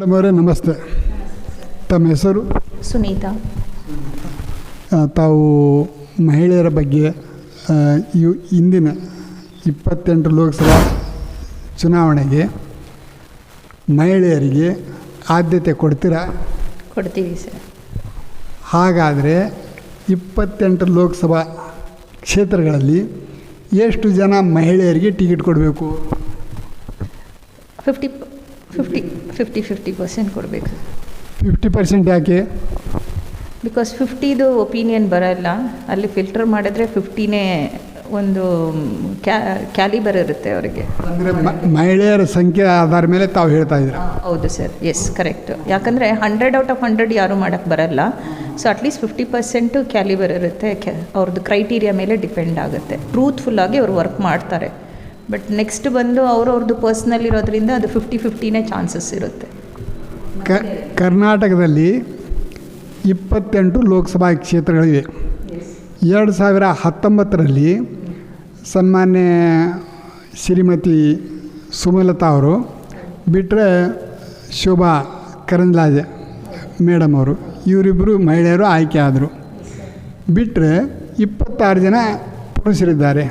Madam ಅವರೇ ನಮಸ್ತೆ. ತಮ್ಮ ಹೆಸರು? ಸುನೀತಾ. ತಾವು ಮಹಿಳೆಯರ ಬಗ್ಗೆ ಇಂದಿನ 28 ಲೋಕಸಭಾ ಚುನಾವಣೆಗೆ ಮಹಿಳೆಯರಿಗೆ ಆದ್ಯತೆ ಕೊಡ್ತೀರಾ? ಕೊಡ್ತೀವಿ ಸರ್. ಹಾಗಾದರೆ 28 ಲೋಕಸಭಾ ಕ್ಷೇತ್ರಗಳಲ್ಲಿ ಎಷ್ಟು ಜನ ಮಹಿಳೆಯರಿಗೆ ಟಿಕೆಟ್ ಕೊಡಬೇಕು? 50% ಕೊಡಬೇಕು. 50% ಯಾಕೆ? ಬಿಕಾಸ್ 50ದು ಒಪಿನಿಯನ್ ಬರೋಲ್ಲ, ಅಲ್ಲಿ ಫಿಲ್ಟರ್ ಮಾಡಿದ್ರೆ 50ನೇ ಒಂದು ಕ್ಯಾಲಿಬರ್ ಇರುತ್ತೆ ಅವರಿಗೆ. ಅಂದರೆ ಮಹಿಳೆಯರ ಸಂಖ್ಯೆ ಆಧಾರ ಮೇಲೆ ತಾವು ಹೇಳ್ತಾ ಇದ್ದೀರಾ? ಹೌದು ಸರ್, ಎಸ್ ಕರೆಕ್ಟ್. ಯಾಕಂದರೆ 100 ಔಟ್ ಆಫ್ 100 ಯಾರೂ ಮಾಡೋಕ್ಕೆ ಬರಲ್ಲ. ಸೊ ಅಟ್ಲೀಸ್ಟ್ 50% ಕ್ಯಾಲಿಬರ್ ಇರುತ್ತೆ. ಅವ್ರದ್ದು ಕ್ರೈಟೀರಿಯಾ ಮೇಲೆ ಡಿಪೆಂಡ್ ಆಗುತ್ತೆ. ಟ್ರೂತ್ಫುಲ್ಲಾಗಿ ಅವ್ರು ವರ್ಕ್ ಮಾಡ್ತಾರೆ. ಬಟ್ ನೆಕ್ಸ್ಟ್ ಬಂದು ಅವ್ರವ್ರದ್ದು ಪರ್ಸ್ನಲ್ ಇರೋದ್ರಿಂದ ಅದು 50-50ನೇ ಚಾನ್ಸಸ್ ಇರುತ್ತೆ. ಕರ್ನಾಟಕದಲ್ಲಿ 28 ಲೋಕಸಭಾ ಕ್ಷೇತ್ರಗಳಿವೆ. 2019ರಲ್ಲಿ ಸನ್ಮಾನ್ಯ ಶ್ರೀಮತಿ ಸುಮಲತಾ ಅವರು ಬಿಟ್ಟರೆ ಶೋಭಾ ಕರಂದ್ಲಾಜೆ ಮೇಡಮ್ ಅವರು, ಇವರಿಬ್ಬರು ಮಹಿಳೆಯರು ಆಯ್ಕೆ ಆದರು. ಬಿಟ್ಟರೆ 26 ಜನ ಪುರುಷರಿದ್ದಾರೆ.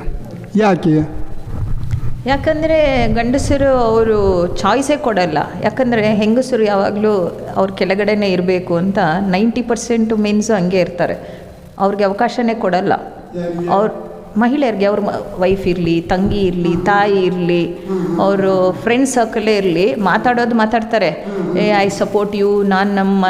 ಯಾಕೆ? ಯಾಕಂದರೆ ಗಂಡಸರು ಅವರು ಚಾಯ್ಸೇ ಕೊಡಲ್ಲ. ಯಾಕಂದರೆ ಹೆಂಗಸರು ಯಾವಾಗಲೂ ಅವ್ರ ಕೆಳಗಡೆನೇ ಇರಬೇಕು ಅಂತ 90% ಮೆನ್ಸು ಹಂಗೆ ಇರ್ತಾರೆ. ಅವ್ರಿಗೆ ಅವಕಾಶನೇ ಕೊಡಲ್ಲ. ಅವ್ರ ಮಹಿಳೆಯರಿಗೆ ಅವ್ರ ವೈಫ್ ಇರಲಿ, ತಂಗಿ ಇರಲಿ, ತಾಯಿ ಇರಲಿ, ಅವರು ಫ್ರೆಂಡ್ ಸರ್ಕಲೇ ಇರಲಿ, ಮಾತಾಡ್ತಾರೆ. ಐ ಸಪೋರ್ಟ್ ಯು, ನಾನು ನಮ್ಮ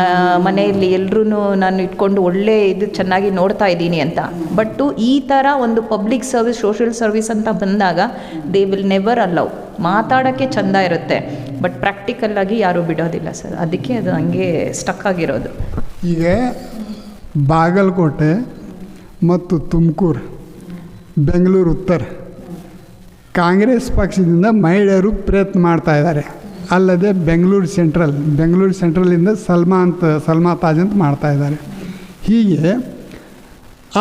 ಮನೆಯಲ್ಲಿ ಎಲ್ಲರೂ ನಾನು ಇಟ್ಕೊಂಡು ಒಳ್ಳೆ ಇದು ಚೆನ್ನಾಗಿ ನೋಡ್ತಾ ಇದ್ದೀನಿ ಅಂತ. ಬಟ್ಟು ಈ ಥರ ಒಂದು ಪಬ್ಲಿಕ್ ಸರ್ವಿಸ್, ಸೋಷಿಯಲ್ ಸರ್ವಿಸ್ ಅಂತ ಬಂದಾಗ ದೇ ವಿಲ್ ನೆವರ್ ಅಲೌ. ಮಾತಾಡೋಕ್ಕೆ ಚೆಂದ ಇರುತ್ತೆ, ಬಟ್ ಪ್ರಾಕ್ಟಿಕಲ್ಲಾಗಿ ಯಾರೂ ಬಿಡೋದಿಲ್ಲ ಸರ್. ಅದಕ್ಕೆ ಅದು ಹಂಗೆ ಸ್ಟಕ್ ಆಗಿರೋದು. ಈಗ ಬಾಗಲಕೋಟೆ ಮತ್ತು ತುಮಕೂರು, ಬೆಂಗಳೂರು ಉತ್ತರ ಕಾಂಗ್ರೆಸ್ ಪಕ್ಷದಿಂದ ಮಹಿಳೆಯರು ಪ್ರಯತ್ನ ಮಾಡ್ತಾ ಇದ್ದಾರೆ. ಅಲ್ಲದೆ ಬೆಂಗಳೂರು ಸೆಂಟ್ರಲಿಂದ ಸಲ್ಮಾ ತಾಜ್ ಅಂತ ಮಾಡ್ತಾ ಇದ್ದಾರೆ. ಹೀಗೆ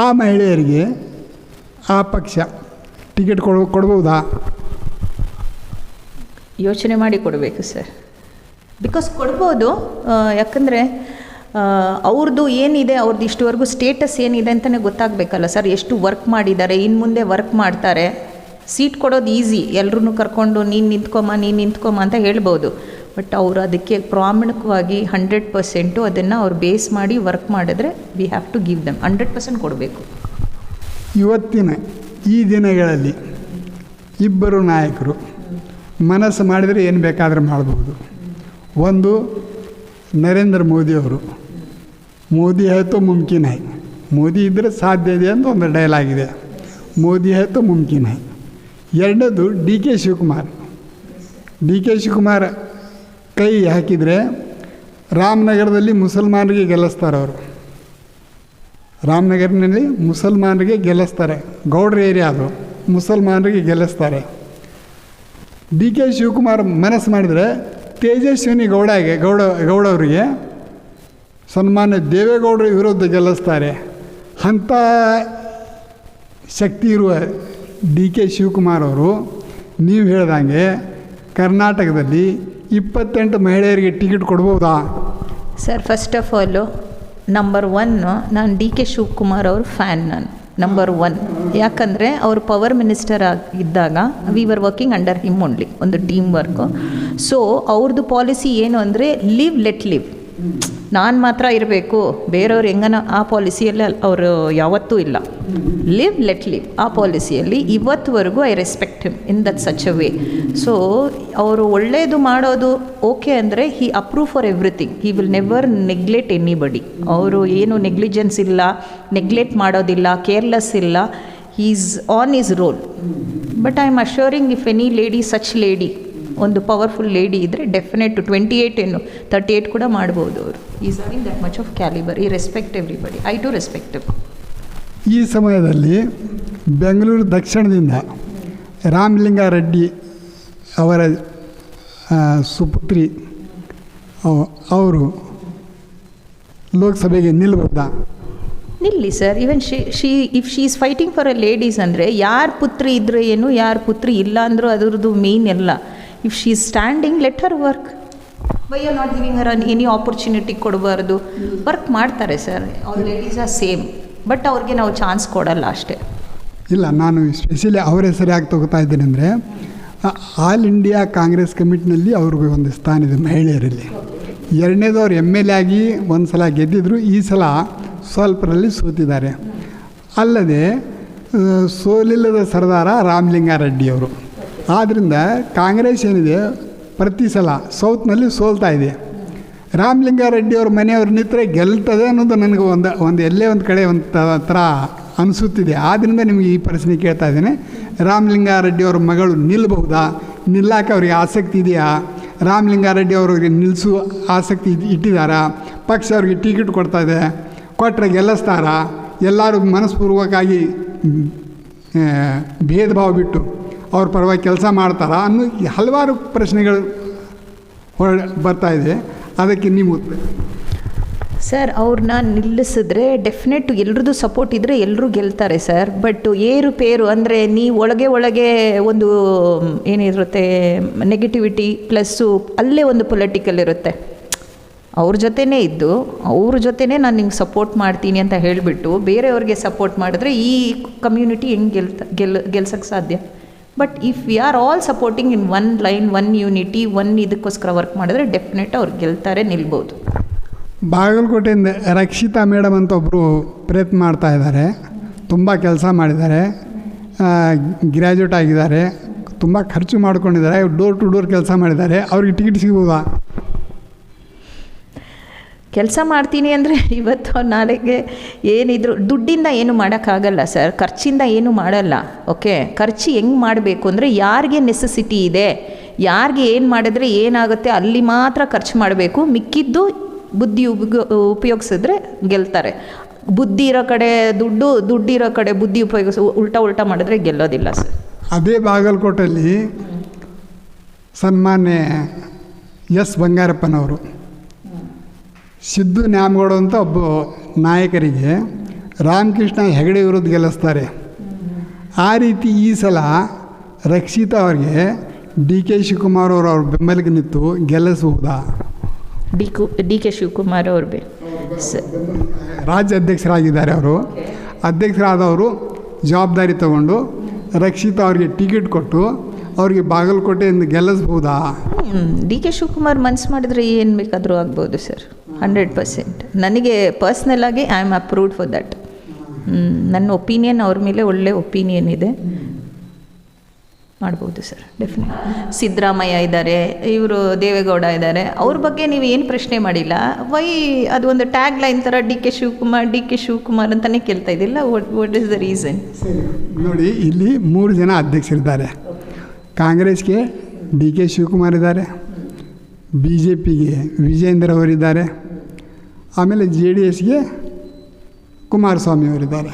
ಆ ಮಹಿಳೆಯರಿಗೆ ಆ ಪಕ್ಷ ಟಿಕೆಟ್ ಕೊಡ್ಬೋದಾ? ಯೋಚನೆ ಮಾಡಿ ಕೊಡಬೇಕು ಸರ್. ಬಿಕಾಸ್ ಕೊಡ್ಬೋದು. ಯಾಕಂದರೆ ಅವ್ರದ್ದು ಏನಿದೆ, ಅವ್ರದ್ದು ಇಷ್ಟುವರೆಗೂ ಸ್ಟೇಟಸ್ ಏನಿದೆ ಅಂತಲೇ ಗೊತ್ತಾಗಬೇಕಲ್ಲ ಸರ್. ಎಷ್ಟು ವರ್ಕ್ ಮಾಡಿದ್ದಾರೆ, ಇನ್ನು ಮುಂದೆ ವರ್ಕ್ ಮಾಡ್ತಾರೆ. ಸೀಟ್ ಕೊಡೋದು ಈಸಿ, ಎಲ್ಲರೂ ಕರ್ಕೊಂಡು ನೀನು ನಿಂತ್ಕೊಮ್ಮ ಅಂತ ಹೇಳ್ಬೋದು. ಬಟ್ ಅವರು ಅದಕ್ಕೆ ಪ್ರಾಮಾಣಿಕವಾಗಿ 100% ಅದನ್ನು ಅವ್ರು ಬೇಸ್ ಮಾಡಿ ವರ್ಕ್ ಮಾಡಿದ್ರೆ we have to give them 100% ಕೊಡಬೇಕು. ಇವತ್ತಿನ ಈ ದಿನಗಳಲ್ಲಿ ಇಬ್ಬರು ನಾಯಕರು ಮನಸ್ಸು ಮಾಡಿದರೆ ಏನು ಬೇಕಾದರೆ ಮಾಡ್ಬೋದು. ಒಂದು ನರೇಂದ್ರ ಮೋದಿಯವರು, ಮೋದಿ ಹೈ ತೋ ಮುಮ್ಕಿನ್ ಹೈ, ಮೋದಿ ಇದ್ದರೆ ಸಾಧ್ಯ ಇದೆ ಅಂತ ಒಂದು ಡೈಲಾಗ್ ಇದೆ, ಮೋದಿ ಹೈ ತೋ ಮುಮ್ಕಿನ್ ಹೈ. ಎರಡನೇದು ಡಿ ಕೆ ಶಿವಕುಮಾರ್ ಕೈ ಹಾಕಿದರೆ ರಾಮನಗರದಲ್ಲಿ ಮುಸಲ್ಮಾನರಿಗೆ ಗೆಲ್ಲಿಸ್ತಾರೆ. ಅವರು ರಾಮನಗರನಲ್ಲಿ ಮುಸಲ್ಮಾನರಿಗೆ ಗೆಲ್ಲಿಸ್ತಾರೆ. ಗೌಡ್ರ ಏರಿಯಾ ಅದು, ಮುಸಲ್ಮಾನರಿಗೆ ಗೆಲ್ಲಿಸ್ತಾರೆ. ಡಿ ಕೆ ಶಿವಕುಮಾರ್ ಮನಸ್ಸು ಮಾಡಿದರೆ ತೇಜಸ್ವಿನಿ ಗೌಡವರಿಗೆ ಸನ್ಮಾನ್ಯ ದೇವೇಗೌಡರ ವಿರುದ್ಧ ಗೆಲ್ಲಿಸ್ತಾರೆ. ಅಂಥ ಶಕ್ತಿ ಇರುವ ಡಿ ಕೆ ಶಿವಕುಮಾರ್ ಅವರು ನೀವು ಹೇಳ್ದಂಗೆ ಕರ್ನಾಟಕದಲ್ಲಿ 28 ಮಹಿಳೆಯರಿಗೆ ಟಿಕೆಟ್ ಕೊಡ್ಬೋದಾ? Sir, first of all number 1 ನಾನು ಡಿ ಕೆ ಶಿವಕುಮಾರ್ ಅವ್ರ ಫ್ಯಾನ್. ನಾನು ನಂಬರ್ 1. ಯಾಕಂದರೆ ಅವರು ಪವರ್ ಮಿನಿಸ್ಟರ್ ಇದ್ದಾಗ we were working under him only, ಒಂದು ಟೀಮ್ ವರ್ಕು. ಸೊ ಅವ್ರದ್ದು ಪಾಲಿಸಿ ಏನು ಅಂದರೆ ಲಿವ್ ಲೆಟ್ ಲಿವ್. ನಾನು ಮಾತ್ರ ಇರಬೇಕು, ಬೇರೆಯವ್ರು ಹೆಂಗನ ಆ ಪಾಲಿಸಿಯಲ್ಲಿ ಅವರು ಯಾವತ್ತೂ ಇಲ್ಲ. ಲಿವ್ ಲೆಟ್ ಲಿವ್ ಆ ಪಾಲಿಸಿಯಲ್ಲಿ ಇವತ್ತುವರೆಗೂ I respect him in that such a way. So ಅವರು ಒಳ್ಳೆಯದು ಮಾಡೋದು ಓಕೆ ಅಂದರೆ he approve for everything. He will never neglect anybody. ಅವರು ಏನು ನೆಗ್ಲಿಜೆನ್ಸ್ ಇಲ್ಲ, ನೆಗ್ಲೆಕ್ಟ್ ಮಾಡೋದಿಲ್ಲ, ಕೇರ್ಲೆಸ್ ಇಲ್ಲ. He is on is role. But I am assuring if any lady, such lady, ಒಂದು ಪವರ್ಫುಲ್ ಲೇಡಿ ಇದ್ದರೆ ಡೆಫಿನೆಟ್ 28 ಏನು 38 ಕೂಡ ಮಾಡ್ಬೋದು. ಅವರು is having that much of calibre. ಈ respect everybody. I too respect. ಈ ಸಮಯದಲ್ಲಿ ಬೆಂಗಳೂರು ದಕ್ಷಿಣದಿಂದ ರಾಮಲಿಂಗಾರೆಡ್ಡಿ ಅವರ ಸುಪುತ್ರಿ ಅವರು ಲೋಕಸಭೆಗೆ ನಿಲ್ಲಬಹುದಾ? ನಿಲ್ಲಿ sir. Even if she is fighting for a ladies ಅಂದರೆ ಯಾರ ಪುತ್ರಿ ಇದ್ದರೆ ಏನು, ಯಾರ ಪುತ್ರಿ ಇಲ್ಲ ಅಂದರೂ ಅದರದ್ದು ಮೇನ್ ಎಲ್ಲ. If she is standing, let her work. Why are not giving Har any opportunity ಕೊಡಬಾರ್ದು. ವರ್ಕ್ ಮಾಡ್ತಾರೆ ಸರ್, ಅವ್ರ ಲೇಡೀಸ್ ಆರ್ ಸೇಮ್, ಬಟ್ ಅವ್ರಿಗೆ ನಾವು ಚಾನ್ಸ್ ಕೊಡಲ್ಲ ಅಷ್ಟೇ. ಇಲ್ಲ, ನಾನು ಸ್ಪೆಷಲಿ ಅವ್ರ ಹೆಸರು ಯಾಕೆ ತಗೋತಾ ಇದ್ದೇನೆ ಅಂದರೆ, ಆಲ್ ಇಂಡಿಯಾ ಕಾಂಗ್ರೆಸ್ ಕಮಿಟಿನಲ್ಲಿ ಅವ್ರಿಗೆ ಒಂದು ಸ್ಥಾನ ಇದೆ ಮಹಿಳೆಯರಲ್ಲಿ. ಎರಡನೇದು ಅವ್ರು MLA ಆಗಿ ಒಂದು ಸಲ ಗೆದ್ದಿದ್ರು, ಈ ಸಲ ಸ್ವಲ್ಪರಲ್ಲಿ ಸೋತಿದ್ದಾರೆ. ಅಲ್ಲದೆ ಸೋಲಿಲ್ಲದ ಸರ್ದಾರ ರಾಮಲಿಂಗಾರೆಡ್ಡಿ ಅವರು. ಆದ್ದರಿಂದ ಕಾಂಗ್ರೆಸ್ ಏನಿದೆ ಪ್ರತಿ ಸಲ ಸೌತ್ನಲ್ಲಿ ಸೋಲ್ತಾ ಇದೆ. ರಾಮಲಿಂಗಾರೆಡ್ಡಿ ಅವ್ರ ಮನೆಯವ್ರ ನಿಂತರೆ ಗೆಲ್ತದೆ ಅನ್ನೋದು ನನಗೆ ಒಂದು ಎಲ್ಲೇ ಒಂದು ಕಡೆ ಒಂದು ಥರ ಅನಿಸುತ್ತಿದೆ. ಆದ್ದರಿಂದ ನಿಮಗೆ ಈ ಪ್ರಶ್ನೆ ಕೇಳ್ತಾ ಇದ್ದೇನೆ, ರಾಮಲಿಂಗಾರೆಡ್ಡಿ ಅವ್ರ ಮಗಳು ನಿಲ್ಲಬಹುದಾ? ನಿಲ್ಲಕ್ಕೆ ಅವ್ರಿಗೆ ಆಸಕ್ತಿ ಇದೆಯಾ? ರಾಮಲಿಂಗಾರೆಡ್ಡಿ ಅವ್ರಿಗೆ ನಿಲ್ಲಿಸುವ ಆಸಕ್ತಿ ಇಟ್ಟಿದ್ದಾರಾ? ಪಕ್ಷ ಅವ್ರಿಗೆ ಟಿಕೆಟ್ ಕೊಡ್ತಾ ಇದೆ, ಕೊಟ್ಟರೆ ಗೆಲ್ಲಿಸ್ತಾರ? ಎಲ್ಲರೂ ಮನಸ್ಪೂರ್ವಕವಾಗಿ ಭೇದ ಭಾವ ಬಿಟ್ಟು ಅವ್ರ ಪರವಾಗಿ ಕೆಲಸ ಮಾಡ್ತಾರಾ ಅನ್ನೋ ಹಲವಾರು ಪ್ರಶ್ನೆಗಳು ಬರ್ತಾಯಿದೆ. ಅದಕ್ಕೆ ನೀವು ಉತ್ತರ ಸರ್, ಅವ್ರನ್ನ ನಿಲ್ಲಿಸಿದ್ರೆ ಡೆಫಿನೆಟ್ ಎಲ್ರದ್ದು ಸಪೋರ್ಟ್ ಇದ್ದರೆ ಎಲ್ಲರೂ ಗೆಲ್ತಾರೆ ಸರ್. ಬಟ್ ಏರುಪೇರು ಅಂದರೆ ನೀವು ಒಳಗೆ ಒಂದು ಏನಿರುತ್ತೆ ನೆಗೆಟಿವಿಟಿ ಪ್ಲಸ್ಸು ಅಲ್ಲೇ ಒಂದು ಪೊಲಿಟಿಕಲ್ ಇರುತ್ತೆ. ಅವ್ರ ಜೊತೆನೇ ಇದ್ದು ಅವ್ರ ಜೊತೆನೇ ನಾನು ನಿಮ್ಗೆ ಸಪೋರ್ಟ್ ಮಾಡ್ತೀನಿ ಅಂತ ಹೇಳಿಬಿಟ್ಟು ಬೇರೆಯವ್ರಿಗೆ ಸಪೋರ್ಟ್ ಮಾಡಿದ್ರೆ ಈ ಕಮ್ಯುನಿಟಿ ಹೆಂಗೆ ಗೆಲ್ಸಕ್ಕೆ ಸಾಧ್ಯ? But if we are all supporting in one line, one unity, one ಇದಕ್ಕೋಸ್ಕರ ವರ್ಕ್ ಮಾಡಿದ್ರೆ ಡೆಫಿನೆಟ್ ಅವ್ರು ಗೆಲ್ತಾರೆ, ನಿಲ್ಬೋದು. ಬಾಗಲಕೋಟೆಯಿಂದ ರಕ್ಷಿತಾ ಮೇಡಮ್ ಅಂತ ಒಬ್ಬರು ಪ್ರಯತ್ನ ಮಾಡ್ತಾ ಇದ್ದಾರೆ. ತುಂಬ ಕೆಲಸ ಮಾಡಿದ್ದಾರೆ, ಗ್ರ್ಯಾಜುಯೇಟ್ ಆಗಿದ್ದಾರೆ, ತುಂಬ ಖರ್ಚು ಮಾಡ್ಕೊಂಡಿದ್ದಾರೆ, ಡೋರ್ ಟು ಡೋರ್ ಕೆಲಸ ಮಾಡಿದ್ದಾರೆ. ಅವ್ರಿಗೆ ಟಿಕೆಟ್ ಸಿಗ್ಬೋದಾ? ಕೆಲಸ ಮಾಡ್ತೀನಿ ಅಂದರೆ ಇವತ್ತು ನಾಳೆಗೆ ಏನಿದ್ರು ದುಡ್ಡಿಂದ ಏನು ಮಾಡೋಕ್ಕಾಗಲ್ಲ ಸರ್, ಖರ್ಚಿಂದ ಏನು ಮಾಡಲ್ಲ. ಓಕೆ, ಖರ್ಚು ಹೆಂಗೆ ಮಾಡಬೇಕು ಅಂದರೆ ಯಾರಿಗೆ ನೆಸೆಸಿಟಿ ಇದೆ, ಯಾರಿಗೆ ಏನು ಮಾಡಿದ್ರೆ ಏನಾಗುತ್ತೆ ಅಲ್ಲಿ ಮಾತ್ರ ಖರ್ಚು ಮಾಡಬೇಕು. ಮಿಕ್ಕಿದ್ದು ಬುದ್ಧಿ ಉಪಯೋಗಿಸಿದ್ರೆ ಗೆಲ್ತಾರೆ. ಬುದ್ಧಿ ಇರೋ ಕಡೆ ದುಡ್ಡಿರೋ ಕಡೆ ಬುದ್ಧಿ ಉಪಯೋಗಿಸಿ ಉಲ್ಟಾ ಮಾಡಿದ್ರೆ ಗೆಲ್ಲೋದಿಲ್ಲ ಸರ್. ಅದೇ ಬಾಗಲಕೋಟೆಯಲ್ಲಿ ಸನ್ಮಾನ್ಯ ಎಸ್ ಬಂಗಾರಪ್ಪನವರು ಸಿದ್ದು ನ್ಯಾಮಗೌಡ ಅಂತ ಒಬ್ಬ ನಾಯಕರಿಗೆ ರಾಮಕೃಷ್ಣ ಹೆಗಡೆ ವಿರುದ್ಧ ಗೆಲ್ಲಿಸ್ತಾರೆ. ಆ ರೀತಿ ಈ ಸಲ ರಕ್ಷಿತಾ ಅವ್ರಿಗೆ DK ಶಿವಕುಮಾರ್ ಅವರು ಅವ್ರ ಬೆಂಬಲಿಗೆ ನಿಂತು ಗೆಲ್ಲಿಸಬಹುದಾ? DK ಶಿವಕುಮಾರ್ ಅವ್ರು ರಾಜ್ಯ ಅಧ್ಯಕ್ಷರಾಗಿದ್ದಾರೆ. ಅವರು ಅಧ್ಯಕ್ಷರಾದವರು ಜವಾಬ್ದಾರಿ ತಗೊಂಡು ರಕ್ಷಿತಾ ಅವ್ರಿಗೆ ಟಿಕೆಟ್ ಕೊಟ್ಟು ಅವ್ರಿಗೆ ಬಾಗಲಕೋಟೆಯಿಂದ ಗೆಲ್ಲಿಸ್ಬೋದಾ? DK ಶಿವಕುಮಾರ್ ಮನ್ಸು ಮಾಡಿದರೆ ಏನು ಬೇಕಾದರೂ ಆಗ್ಬೋದು ಸರ್, 100%. ನನಗೆ ಪರ್ಸ್ನಲ್ ಆಗಿ I am approved for that. ನನ್ನ ಒಪಿನಿಯನ್ ಅವ್ರ ಮೇಲೆ ಒಳ್ಳೆ ಒಪಿನಿಯನ್ ಇದೆ, ಮಾಡ್ಬೋದು ಸರ್ ಡೆಫಿನೆಟ್. ಸಿದ್ದರಾಮಯ್ಯ ಇದ್ದಾರೆ, ಇವರು ದೇವೇಗೌಡ ಇದ್ದಾರೆ, ಅವ್ರ ಬಗ್ಗೆ ನೀವು ಏನು ಪ್ರಶ್ನೆ ಮಾಡಿಲ್ಲ. ವೈ ಅದು ಒಂದು ಟ್ಯಾಗ್ ಲೈನ್ ಥರ DK ಶಿವಕುಮಾರ್ ಅಂತಲೇ ಕೇಳ್ತಾ ಇದ್ದಿಲ್ಲ. What is the reason? ನೋಡಿ, ಇಲ್ಲಿ 3 ಜನ ಅಧ್ಯಕ್ಷರಿದ್ದಾರೆ. ಕಾಂಗ್ರೆಸ್ಗೆ DK ಶಿವಕುಮಾರ್ ಇದ್ದಾರೆ, BJPಗೆ ವಿಜೇಂದ್ರ ಅವರಿದ್ದಾರೆ, ಆಮೇಲೆ JDSಗೆ ಕುಮಾರಸ್ವಾಮಿ ಅವರಿದ್ದಾರೆ.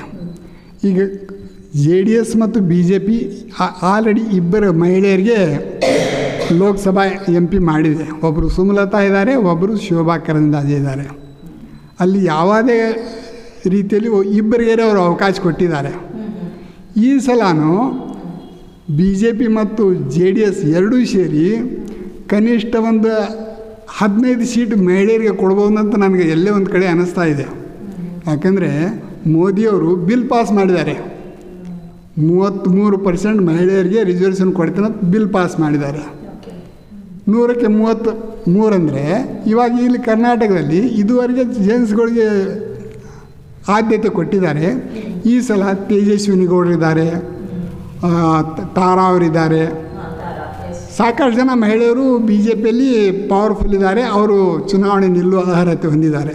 ಈಗ JDS ಮತ್ತು BJP ಆಲ್ರೆಡಿ ಇಬ್ಬರು ಮಹಿಳೆಯರಿಗೆ ಲೋಕಸಭಾ MP ಮಾಡಿದೆ. ಒಬ್ಬರು ಸುಮಲತಾ ಇದ್ದಾರೆ, ಒಬ್ಬರು ಶೋಭಾ ಕರಂದ್ಲಾಜೆ ಇದ್ದಾರೆ. ಅಲ್ಲಿ ಯಾವುದೇ ರೀತಿಯಲ್ಲಿ ಇಬ್ಬರಿಗೆ ಅವರು ಅವಕಾಶ ಕೊಟ್ಟಿದ್ದಾರೆ. ಈ ಸಲನೂ BJP ಮತ್ತು JDS ಎರಡೂ ಸೇರಿ ಕನಿಷ್ಠ ಒಂದು 15 ಸೀಟ್ ಮಹಿಳೆಯರಿಗೆ ಕೊಡ್ಬೋದು ಅಂತ ನನಗೆ ಎಲ್ಲೇ ಒಂದು ಕಡೆ ಅನ್ನಿಸ್ತಾ ಇದೆ. ಯಾಕಂದರೆ ಮೋದಿಯವರು ಬಿಲ್ ಪಾಸ್ ಮಾಡಿದ್ದಾರೆ, 33% ಮಹಿಳೆಯರಿಗೆ ರಿಸರ್ವೇಷನ್ ಕೊಡ್ತೀನಿ ಅಂತ ಬಿಲ್ ಪಾಸ್ ಮಾಡಿದ್ದಾರೆ. 100ಕ್ಕೆ 33 ಅಂದರೆ ಇವಾಗ ಇಲ್ಲಿ ಕರ್ನಾಟಕದಲ್ಲಿ ಇದುವರೆಗೆ ಜೆಂಟ್ಸ್ಗಳಿಗೆ ಆದ್ಯತೆ ಕೊಟ್ಟಿದ್ದಾರೆ. ಈ ಸಲ ತೇಜಸ್ವಿನಿ ಗೌಡರಿದ್ದಾರೆ, ತಾರಾ ಅವರಿದ್ದಾರೆ, ಸಾಕಷ್ಟು ಜನ ಮಹಿಳೆಯರು BJPಯಲ್ಲಿ ಪವರ್ಫುಲ್ ಇದ್ದಾರೆ. ಅವರು ಚುನಾವಣೆ ನಿಲ್ಲುವ ಅರ್ಹತೆ ಹೊಂದಿದ್ದಾರೆ.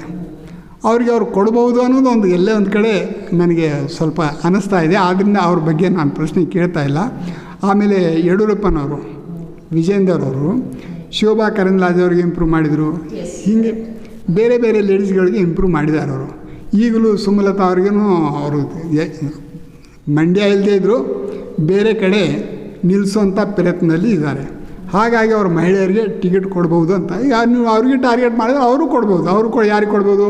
ಅವ್ರಿಗೆ ಅವ್ರು ಕೊಡ್ಬೋದು ಅನ್ನೋದು ಒಂದು ಎಲ್ಲೇ ಒಂದು ಕಡೆ ನನಗೆ ಸ್ವಲ್ಪ ಅನ್ನಿಸ್ತಾ ಇದೆ. ಆದ್ದರಿಂದ ಅವ್ರ ಬಗ್ಗೆ ನಾನು ಪ್ರಶ್ನೆ ಕೇಳ್ತಾ ಇಲ್ಲ. ಆಮೇಲೆ ಯಡಿಯೂರಪ್ಪನವರು, ವಿಜೇಂದರ್ ಅವರು, ಶೋಭಾ ಕರಂದ್ಲಾಜೆ ಅವ್ರಿಗೆ ಇಂಪ್ರೂವ್ ಮಾಡಿದರು. ಹೀಗೆ ಬೇರೆ ಬೇರೆ ಲೇಡೀಸ್ಗಳಿಗೆ ಇಂಪ್ರೂವ್ ಮಾಡಿದ್ದಾರೆ ಅವರು. ಈಗಲೂ ಸುಮಲತಾ ಅವ್ರಿಗೂ ಅವರು ಮಂಡ್ಯ ಇಲ್ಲದೇ ಇದ್ದರು ಬೇರೆ ಕಡೆ ನಿಲ್ಲಿಸೋಂಥ ಪ್ರಯತ್ನದಲ್ಲಿ ಇದ್ದಾರೆ. ಹಾಗಾಗಿ ಅವರು ಮಹಿಳೆಯರಿಗೆ ಟಿಕೆಟ್ ಕೊಡ್ಬೋದು ಅಂತ. ಈಗ ನೀವು ಅವ್ರಿಗೆ ಟಾರ್ಗೆಟ್ ಮಾಡಿದ್ರೆ ಅವರು ಕೊಡ್ಬೋದು. ಅವರು ಯಾರಿಗೆ ಕೊಡ್ಬೋದು?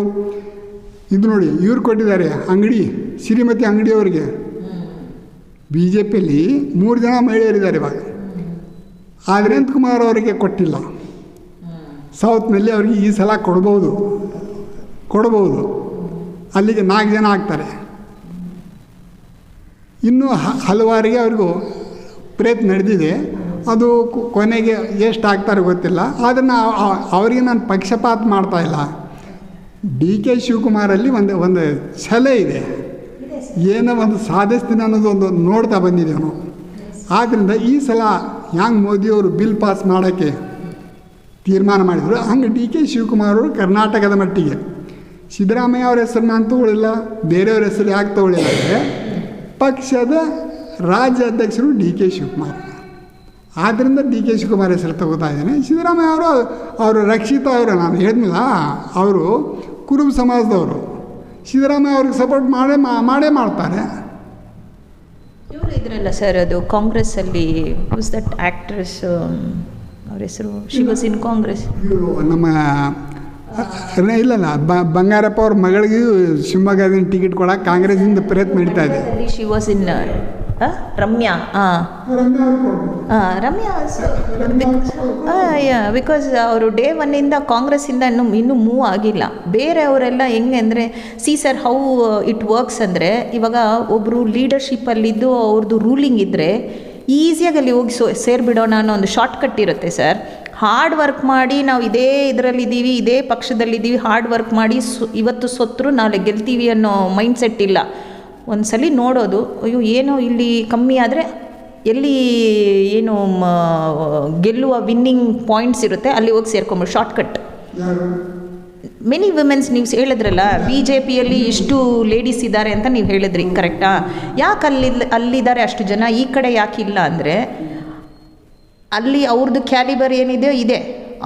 ಇದು ನೋಡಿ, ಇವ್ರು ಕೊಟ್ಟಿದ್ದಾರೆ ಅಂಗಡಿ, ಶ್ರೀಮತಿ ಅಂಗಡಿಯವರಿಗೆ. BJPಯಲ್ಲಿ 3 ಜನ ಮಹಿಳೆಯರಿದ್ದಾರೆ ಇವಾಗ. ಆದರೆ ಅನಂತಕುಮಾರ್ ಅವರಿಗೆ ಕೊಟ್ಟಿಲ್ಲ. ಸೌತ್ನಲ್ಲಿ ಅವ್ರಿಗೆ ಈ ಸಲ ಕೊಡ್ಬೋದು ಅಲ್ಲಿಗೆ 4 ಜನ ಆಗ್ತಾರೆ. ಇನ್ನೂ ಹಲವಾರಿಗೆ ಅವ್ರಿಗೂ ಪ್ರಯತ್ನ ನಡೆದಿದೆ. ಅದು ಕೊನೆಗೆ ಎಷ್ಟು ಆಗ್ತಾರೆ ಗೊತ್ತಿಲ್ಲ. ಆದರೆ ಅವರಿಗೆ ನಾನು ಪಕ್ಷಪಾತ ಮಾಡ್ತಾಯಿಲ್ಲ. DK ಶಿವಕುಮಾರಲ್ಲಿ ಒಂದು ಛಲ ಇದೆ, ಏನೋ ಒಂದು ಸಾಧಿಸ್ತೀನಿ ಅನ್ನೋದು ಒಂದು ನೋಡ್ತಾ ಬಂದಿದ್ದೇವೆ ನಾವು. ಆದ್ದರಿಂದ ಈ ಸಲ ಹ್ಯಾಂಗೆ ಮೋದಿಯವರು ಬಿಲ್ ಪಾಸ್ ಮಾಡೋಕ್ಕೆ ತೀರ್ಮಾನ ಮಾಡಿದರು, ಹಂಗೆ DK ಶಿವಕುಮಾರ್ ಅವರು ಕರ್ನಾಟಕದ ಮಟ್ಟಿಗೆ ಸಿದ್ದರಾಮಯ್ಯ ಅವ್ರ ಹೆಸರು ನಾನು ತಗೊಳ್ಳಿಲ್ಲ, ಬೇರೆಯವ್ರ ಹೆಸರು ಯಾಕೆ ತಗೊಳ್ಳಿಲ್ಲ ಅಂದರೆ ಪಕ್ಷದ ರಾಜ್ಯ ಅಧ್ಯಕ್ಷರು DK ಶಿವಕುಮಾರ್. ಆದ್ದರಿಂದ DK ಶಿವಕುಮಾರ್ ಹೆಸರು ತಗೋತಾ ಇದ್ದೇನೆ. ಸಿದ್ದರಾಮಯ್ಯ ಅವರು ರಕ್ಷಿತ ಅವರು, ನಾನು ಹೇಳಿದ್ನಿಲ್ಲ, ಅವರು ಕುರುಬ ಸಮಾಜದವರು. ಸಿದ್ದರಾಮಯ್ಯ ಅವ್ರಿಗೆ ಸಪೋರ್ಟ್ ಮಾಡೇ ಮಾಡ್ತಾರೆ. ಇವರು ಇದ್ರಲ್ಲ ಸರ್, ಅದು ಕಾಂಗ್ರೆಸ್ಸಲ್ಲಿ ವಾಸ್ ದಟ್ ಆ್ಯಕ್ಟ್ರೆಸ್, ಅವ್ರ ಹೆಸರು ಶಿ ವಾಸ್ ಇನ್ ಕಾಂಗ್ರೆಸ್. ಇವರು ನಮ್ಮ ಇಲ್ಲಲ್ಲ ಬಂಗಾರಪ್ಪ ಅವ್ರ ಮಗಳಿಗೆ ಶಿವಮೊಗ್ಗದಿಂದ ಟಿಕೆಟ್ ಕೊಡೋಕೆ ಕಾಂಗ್ರೆಸ್ಸಿಂದ ಪ್ರಯತ್ನ ನಡೀತಾ ಇದೆ. She was in Ramya. Ramya because ಅವರು ಡೇ ಒನ್ನಿಂದ ಕಾಂಗ್ರೆಸ್ಸಿಂದ ಇನ್ನೂ ಮೂವ್ ಆಗಿಲ್ಲ. ಬೇರೆಯವರೆಲ್ಲ ಹೆಂಗೆ ಅಂದರೆ ಸರ್ ಹೌ ಇಟ್ ವರ್ಕ್ಸ್ ಅಂದರೆ, ಇವಾಗ ಒಬ್ಬರು ಲೀಡರ್ಶಿಪ್ಪಲ್ಲಿದ್ದು ಅವ್ರದ್ದು ರೂಲಿಂಗ್ ಇದ್ದರೆ ಈಸಿಯಾಗಿ ಅಲ್ಲಿ ಹೋಗಿ ಸೇರಿಬಿಡೋಣ ಅನ್ನೋ ಒಂದು ಶಾರ್ಟ್ಕಟ್ ಇರುತ್ತೆ ಸರ್. ಹಾರ್ಡ್ ವರ್ಕ್ ಮಾಡಿ ನಾವು ಇದೇ ಇದರಲ್ಲಿದ್ದೀವಿ, ಇದೇ ಪಕ್ಷದಲ್ಲಿದ್ದೀವಿ, ಹಾರ್ಡ್ ವರ್ಕ್ ಮಾಡಿ ಇವತ್ತು ಸೊತ್ತರು ನಾಳೆ ಗೆಲ್ತೀವಿ ಅನ್ನೋ ಮೈಂಡ್ಸೆಟ್ ಇಲ್ಲ. ಒಂದು ಸಲ ನೋಡೋದು, ಅಯ್ಯೋ ಏನೋ ಇಲ್ಲಿ ಕಮ್ಮಿ ಆದರೆ ಎಲ್ಲಿ ಏನು ಗೆಲ್ಲುವ ವಿನ್ನಿಂಗ್ ಪಾಯಿಂಟ್ಸ್ ಇರುತ್ತೆ ಅಲ್ಲಿ ಹೋಗಿ ಸೇರ್ಕೊಂಬಿಡು, ಶಾರ್ಟ್ಕಟ್. ಮೆನಿ ವುಮೆನ್ಸ್ ನೀವು ಹೇಳಿದ್ರಲ್ಲ, BJPಯಲ್ಲಿ ಇಷ್ಟು ಲೇಡೀಸ್ ಇದ್ದಾರೆ ಅಂತ ನೀವು ಹೇಳಿದ್ರಿ, ಕರೆಕ್ಟಾ? ಯಾಕೆ ಅಲ್ಲಿದ್ದಾರೆ ಅಷ್ಟು ಜನ, ಈ ಕಡೆ ಯಾಕಿಲ್ಲ ಅಂದರೆ ಅಲ್ಲಿ ಅವ್ರದ್ದು ಕ್ಯಾಲಿಬರ್ ಏನಿದೆಯೋ ಇದೆ,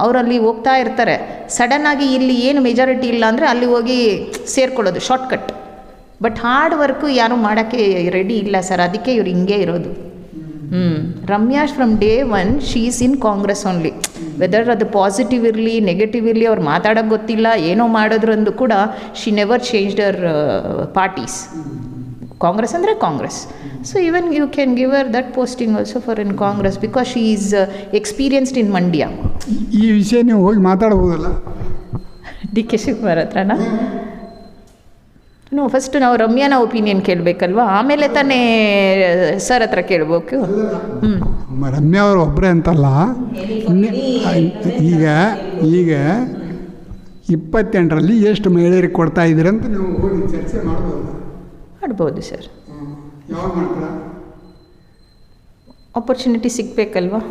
ಅವರಲ್ಲಿ ಹೋಗ್ತಾ ಇರ್ತಾರೆ. ಸಡನ್ನಾಗಿ ಇಲ್ಲಿ ಏನು ಮೆಜಾರಿಟಿ ಇಲ್ಲ ಅಂದರೆ ಅಲ್ಲಿ ಹೋಗಿ ಸೇರ್ಕೊಳ್ಳೋದು ಶಾರ್ಟ್ಕಟ್. ಬಟ್ ಹಾರ್ಡ್ ವರ್ಕು ಯಾರೂ ಮಾಡೋಕ್ಕೆ ರೆಡಿ ಇಲ್ಲ ಸರ್, ಅದಕ್ಕೆ ಇವ್ರು ಹಿಂಗೆ ಇರೋದು. Ramya from day one she is in Congress only. Whether ಅದು ಪಾಸಿಟಿವ್ ಇರಲಿ ನೆಗೆಟಿವ್ ಇರಲಿ ಅವ್ರು ಮಾತಾಡೋಕ್ಕೆ ಗೊತ್ತಿಲ್ಲ, ಏನೋ ಮಾಡೋದ್ರಂದು ಕೂಡ she never change their parties. Congress ಅಂದರೆ Congress. So even you can give her that posting also for in Congress because she is experienced in Mandya. ಈ ವಿಷಯ ನೀವು ಹೋಗಿ ಮಾತಾಡ್ಬೋದಲ್ಲ DK ಶಿವಕುಮಾರ್ ಹತ್ರನಾ? ಫಸ್ಟ್ ನಾವು ರಮ್ಯಾನ ಒಪಿನಿಯನ್ ಕೇಳಬೇಕಲ್ವಾ, ಆಮೇಲೆ ತಾನೇ ಸರ್ ಹತ್ರ ಕೇಳಬೇಕು. ರಮ್ಯಾ ಅವರು ಒಬ್ಬರೇ ಅಂತಲ್ಲ, ಈಗ 28ರಲ್ಲಿ ಎಷ್ಟು ಮಹಿಳೆಯರಿಗೆ ಕೊಡ್ತಾ ಇದ್ದೀರಿ ಅಂತ ನೀವು ಹೋಗಿ ಚರ್ಚೆ ಮಾಡ್ಬೋದು ಸರ್. ಯಾವಾಗ ಮಾಡ್ತೀರಾ? ಆಪರ್ಚುನಿಟಿ ಸಿಗಬೇಕಲ್ವಾ.